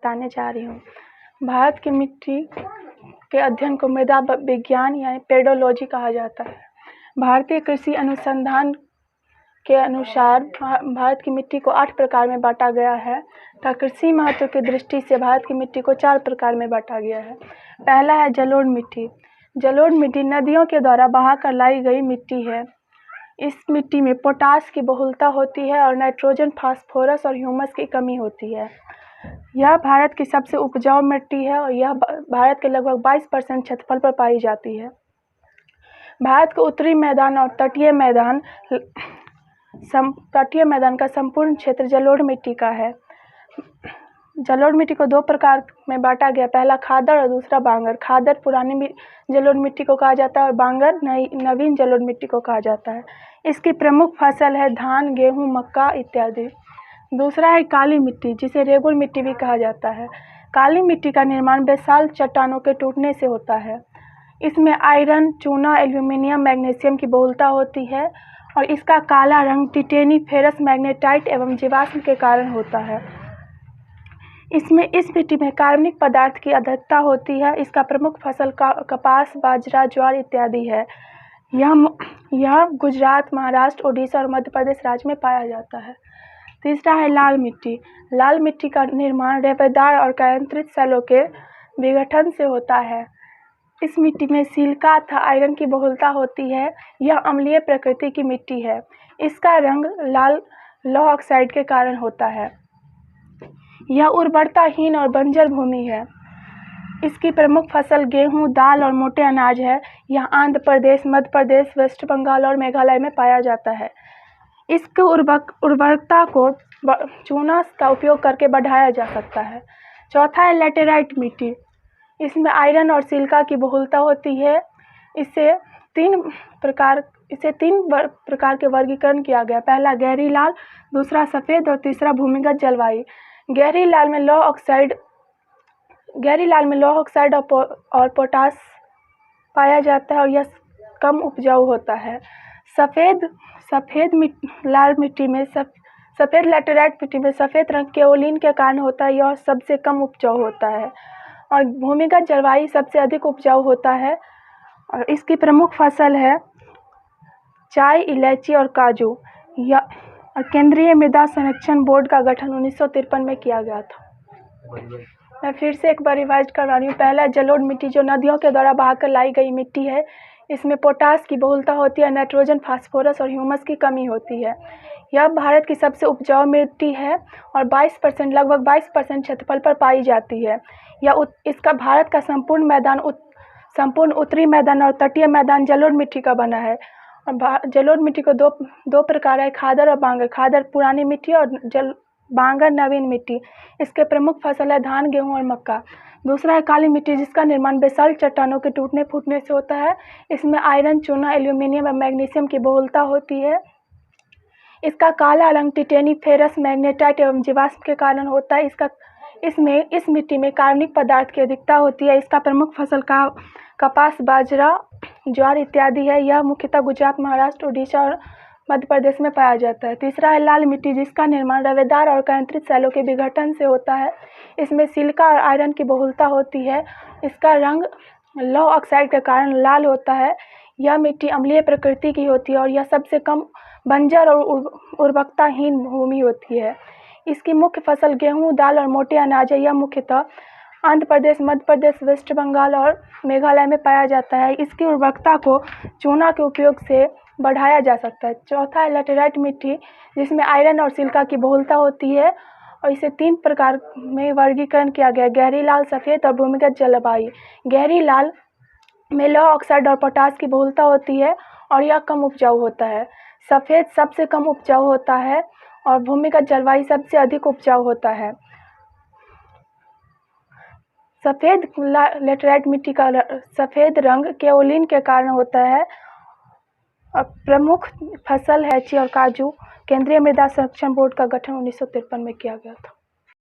बताने जा रही हूँ। भारत की मिट्टी के अध्ययन को मृदा विज्ञान यानी पेडोलॉजी कहा जाता है। भारतीय कृषि अनुसंधान के अनुसार भारत की मिट्टी को 8 प्रकार में बांटा गया है तथा कृषि महत्व की दृष्टि से भारत की मिट्टी को 4 प्रकार में बांटा गया है। पहला है जलोढ़ मिट्टी। जलोढ़ मिट्टी नदियों के द्वारा बहाकर लाई गई मिट्टी है। इस मिट्टी में पोटास की बहुलता होती है और नाइट्रोजन, फास्फोरस और ह्यूमस की कमी होती है। यह भारत की सबसे उपजाऊ मिट्टी है और यह भारत के लगभग 22% क्षेत्रफल पर पाई जाती है। भारत के उत्तरी मैदान और तटीय मैदान का संपूर्ण क्षेत्र जलोढ़ मिट्टी का है। जलोढ़ मिट्टी को 2 प्रकार में बांटा गया, पहला खादर और दूसरा बांगर। खादर पुरानी जलोढ़ मिट्टी को कहा जाता है और बांगर नवीन जलोढ़ मिट्टी को कहा जाता है। इसकी प्रमुख फसल है धान, गेहूँ, मक्का इत्यादि। दूसरा है काली मिट्टी, जिसे रेगुर मिट्टी भी कहा जाता है। काली मिट्टी का निर्माण बेसाल्ट चट्टानों के टूटने से होता है। इसमें आयरन, चूना, एल्यूमिनियम, मैग्नीशियम की बहुलता होती है और इसका काला रंग टिटेनी, फेरस, मैग्नेटाइट एवं जीवाश्म के कारण होता है। इस मिट्टी में कार्बनिक पदार्थ की अधिकता होती है। इसका प्रमुख फसल कपास, बाजरा, ज्वार इत्यादि है। यह गुजरात, महाराष्ट्र, ओडिशा और मध्य प्रदेश राज्य में पाया जाता है। तीसरा है लाल मिट्टी। लाल मिट्टी का निर्माण रेपेदार और केंद्रित सेलों के विघटन से होता है। इस मिट्टी में सिलिका तथा आयरन की बहुलता होती है। यह अम्लीय प्रकृति की मिट्टी है। इसका रंग लाल लौह ऑक्साइड के कारण होता है। यह उर्वरताहीन और बंजर भूमि है। इसकी प्रमुख फसल गेहूं, दाल और मोटे अनाज है। यह आंध्र प्रदेश, मध्य प्रदेश, वेस्ट बंगाल और मेघालय में पाया जाता है। इसकी उर्वरता को चूना का उपयोग करके बढ़ाया जा सकता है। चौथा है लैटेराइट मिट्टी। इसमें आयरन और सिलिका की बहुलता होती है। इसे तीन प्रकार के वर्गीकरण किया गया, पहला गहरी लाल, दूसरा सफ़ेद और तीसरा भूमिगत जलवायु। गहरी लाल में लौह ऑक्साइड और पोटास पाया जाता है और यह कम उपजाऊ होता है। सफ़ेद लैटेराइट मिट्टी में सफ़ेद रंग केओलिन के कारण होता है, यह सबसे कम उपजाऊ होता है और भूमिगत जलवायु सबसे अधिक उपजाऊ होता है और इसकी प्रमुख फसल है चाय, इलायची और काजू। और केंद्रीय मृदा संरक्षण बोर्ड का गठन 1953 में किया गया था। मैं फिर से एक बार रिवाइज करवा रही हूँ। पहला जलोढ़ मिट्टी, जो नदियों के द्वारा बहाकर लाई गई मिट्टी है। इसमें पोटास की बहुलता होती है, नाइट्रोजन, फास्फोरस और ह्यूमस की कमी होती है। यह भारत की सबसे उपजाऊ मिट्टी है और लगभग 22% क्षेत्रफल पर पाई जाती है। इसका भारत का संपूर्ण उत्तरी मैदान और तटीय मैदान जलोढ़ मिट्टी का बना है। और जलोढ़ मिट्टी को दो प्रकार है, खादर और बांगर। खादर पुरानी मिट्टी और बांगर नवीन मिट्टी। इसके प्रमुख फसल है धान, गेहूं और मक्का। दूसरा है काली मिट्टी, जिसका निर्माण बेसाल्ट चट्टानों के टूटने फूटने से होता है। इसमें आयरन, चूना, एल्यूमिनियम और मैग्नीशियम की बहुलता होती है। इसका काला रंग टिटेनी, फेरस, मैग्नेटाइट एवं जीवाश्म के कारण होता है। इस मिट्टी में कार्बनिक पदार्थ की अधिकता होती है। इसका प्रमुख फसल कपास, बाजरा, ज्वार इत्यादि है। यह मुख्यतः गुजरात, महाराष्ट्र, ओडिशा और मध्य प्रदेश में पाया जाता है। तीसरा है लाल मिट्टी, जिसका निर्माण रवेदार और केंद्रित सेलों के विघटन से होता है। इसमें सिलिका और आयरन की बहुलता होती है। इसका रंग लौह ऑक्साइड के कारण लाल होता है। यह मिट्टी अम्लीय प्रकृति की होती है और यह सबसे कम बंजर और उर्वरताहीन भूमि होती है। इसकी मुख्य फसल गेहूं, दाल और मोटे अनाज है। यह मुख्यतः आंध्र प्रदेश, मध्य प्रदेश, वेस्ट बंगाल और मेघालय में पाया जाता है। इसकी उर्वरता को चूना के उपयोग से बढ़ाया जा सकता है। चौथा है लैटेराइट मिट्टी, जिसमें आयरन और सिलिका की बहुलता होती है और इसे 3 प्रकार में वर्गीकरण किया गया, गहरी लाल, सफ़ेद और भूमिगत जलवायु। गहरी लाल में लौह ऑक्साइड और पोटास की बहुलता होती है और यह कम उपजाऊ होता है। सफ़ेद सबसे कम उपजाऊ होता है और भूमिगत जलवायु सबसे अधिक उपजाऊ होता है। सफ़ेद लैटेराइट मिट्टी का सफ़ेद रंग केओलिन के कारण होता है और प्रमुख फसल है ची और काजू। केंद्रीय मृदा संरक्षण बोर्ड का गठन 1953 में किया गया था।